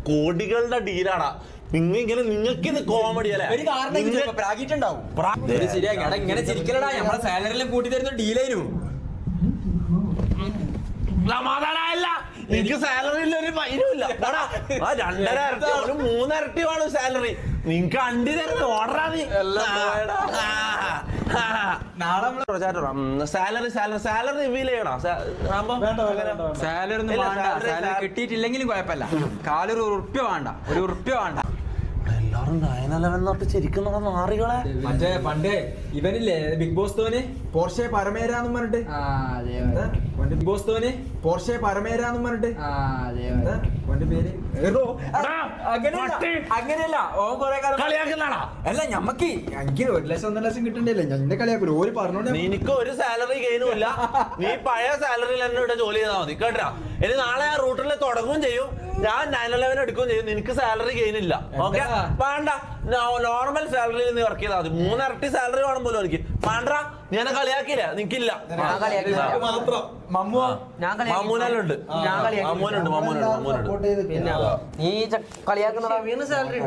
കോടികളുടെ ഡീലാടാ. നിങ്ങൾക്ക് ഇത് കോമഡി അല്ലേ? ഇങ്ങനെ ചിരിക്കലടാ, നമ്മളെ സാലറിയിലും കൂട്ടി തരുന്ന ഡീലായിരുന്നു. സമാധാനമല്ല, എനിക്ക് സാലറിയിൽ ഒരു പൈനുമില്ല. 2.5 ഇരട്ടി 3 ഇരട്ടി വേണം സാലറി. നിങ്ങക്ക് അണ്ടി തരുന്ന ഓർഡറാ നീ. സാലറി റിവീൽ ചെയ്യണോ? സാലറി ഒന്നും വേണ്ട, സാലറി കിട്ടിയിട്ടില്ലെങ്കിലും കുഴപ്പമില്ല. കാലൊരു ഉറുപ്പ്യ വേണ്ട, ഒരു ഉറുപ്പ്യ വേണ്ട. എല്ലാരും 9/11 തൊട്ട് ചിരിക്കുന്ന നാറികളെ. മറ്റേ പണ്ട് ഇവനില്ലേ ബിഗ് ബോസ് തോന് പോർഷെ പരമേരാന്നും പറഞ്ഞിട്ട്, ബിഗ് ബോസ് തോന് പോർഷെ പരമേരാന്നും പറഞ്ഞിട്ട് പേര് അങ്ങനെയല്ല. ഓൻ കൊറേ കളിയാക്കുന്നാടാ. അല്ല ഞമ്മക്ക് എനിക്ക് 1 ലക്ഷം 1.5 ലക്ഷം കിട്ടണ്ടല്ലേ, ഞന്നെ കളിയാക്കൂല. ഓര് പറഞ്ഞോണ്ട് നിനക്ക് ഒരു സാലറി ഗെയിനും ഇല്ല. നീ പഴയ സാലറിയിൽ എന്നെ ഇവിടെ ജോലി ചെയ്താൽ മതി കേട്ടാ. ഇനി നാളെ ആ റൂട്ടിൽ തുടങ്ങുകയും ചെയ്യും, ഞാൻ 9/11 എടുക്കുകയും ചെയ്യും. നിനക്ക് സാലറി ഗെയിൻ ഇല്ല. ഓക്കെ വേണ്ട, നോർമൽ സാലറിയിൽ നീ വർക്ക് ചെയ്താൽ മതി. 3 ഇരട്ടി സാലറി വേണം പോലും എനിക്ക് വേണ്ട. നീ എന്നെ കളിയാക്കിയില്ല, നിനക്കില്ല. മമ്മൂനുണ്ട്. നീ കളിയാക്കുന്ന സാലറി